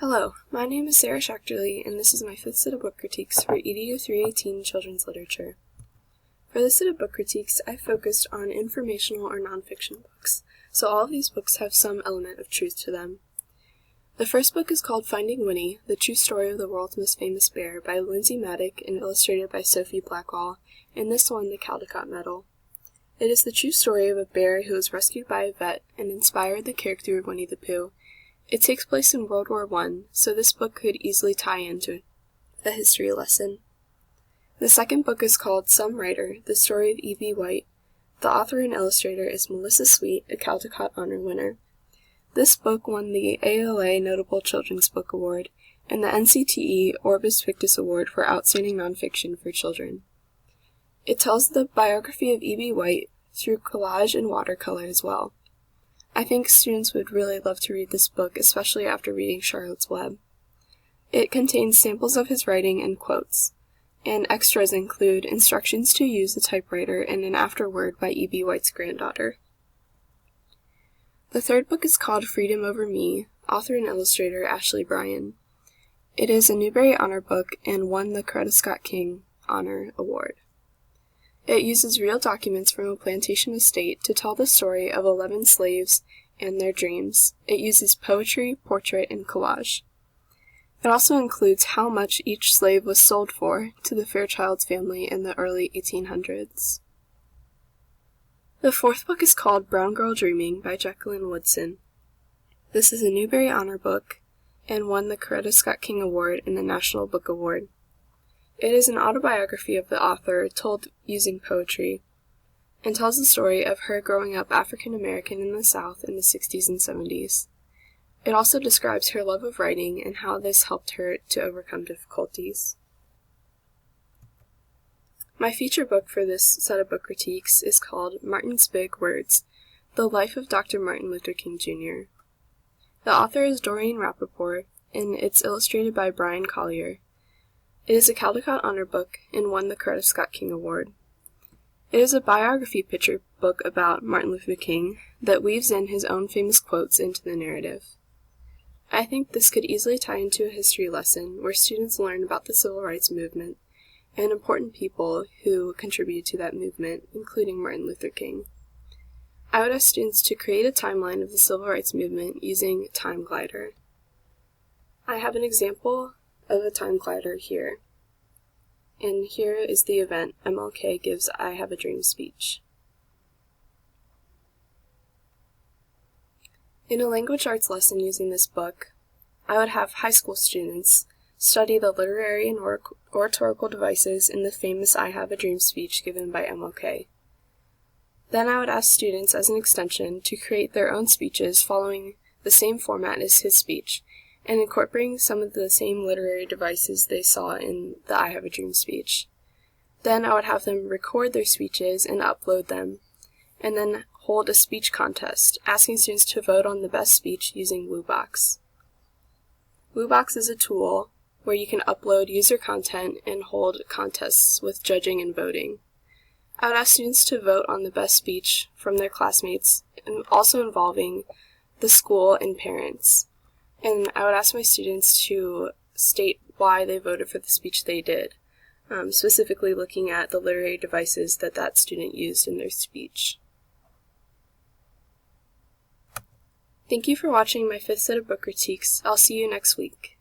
Hello, my name is Sarah Schachterly, and this is my fifth set of book critiques for EDU 318 Children's Literature. For this set of book critiques, I focused on informational or nonfiction books, so all of these books have some element of truth to them. The first book is called Finding Winnie, The True Story of the World's Most Famous Bear by Lindsay Maddock and illustrated by Sophie Blackwell, and this won the Caldecott Medal. It is the true story of a bear who was rescued by a vet and inspired the character of Winnie the Pooh. It takes place in World War I, so this book could easily tie into a history lesson. The second book is called Some Writer, The Story of E.B. White. The author and illustrator is Melissa Sweet, a Caldecott Honor winner. This book won the ALA Notable Children's Book Award and the NCTE Orbis Victus Award for Outstanding Nonfiction for Children. It tells the biography of E.B. White through collage and watercolor as well. I think students would really love to read this book, especially after reading Charlotte's Web. It contains samples of his writing and quotes, and extras include instructions to use the typewriter and an afterword by E.B. White's granddaughter. The third book is called Freedom Over Me, author and illustrator Ashley Bryan. It is a Newbery Honor book and won the Coretta Scott King Honor Award. It uses real documents from a plantation estate to tell the story of 11 slaves and their dreams. It uses poetry, portrait, and collage. It also includes how much each slave was sold for to the Fairchild's family in the early 1800s. The fourth book is called Brown Girl Dreaming by Jacqueline Woodson. This is a Newbery Honor book and won the Coretta Scott King Award and the National Book Award. It is an autobiography of the author told using poetry, and tells the story of her growing up African American in the South in the 60s and 70s. It also describes her love of writing and how this helped her to overcome difficulties. My feature book for this set of book critiques is called Martin's Big Words, The Life of Dr. Martin Luther King Jr. The author is Doreen Rappaport, and it's illustrated by Brian Collier. It is a Caldecott Honor book and won the Coretta Scott King Award. It is a biography picture book about Martin Luther King that weaves in his own famous quotes into the narrative. I think this could easily tie into a history lesson where students learn about the civil rights movement and important people who contributed to that movement, including Martin Luther King. I would ask students to create a timeline of the civil rights movement using Time Glider. I have an example of a time glider here. And here is the event MLK gives I Have a Dream speech. In a language arts lesson using this book, I would have high school students study the literary and oratorical devices in the famous I Have a Dream speech given by MLK. Then I would ask students as an extension to create their own speeches following the same format as his speech, and incorporating some of the same literary devices they saw in the I Have a Dream speech. Then I would have them record their speeches and upload them, and then hold a speech contest, asking students to vote on the best speech using WooBox. WooBox is a tool where you can upload user content and hold contests with judging and voting. I would ask students to vote on the best speech from their classmates, and also involving the school and parents. And I would ask my students to state why they voted for the speech they did, specifically looking at the literary devices that student used in their speech. Thank you for watching my fifth set of book critiques. I'll see you next week.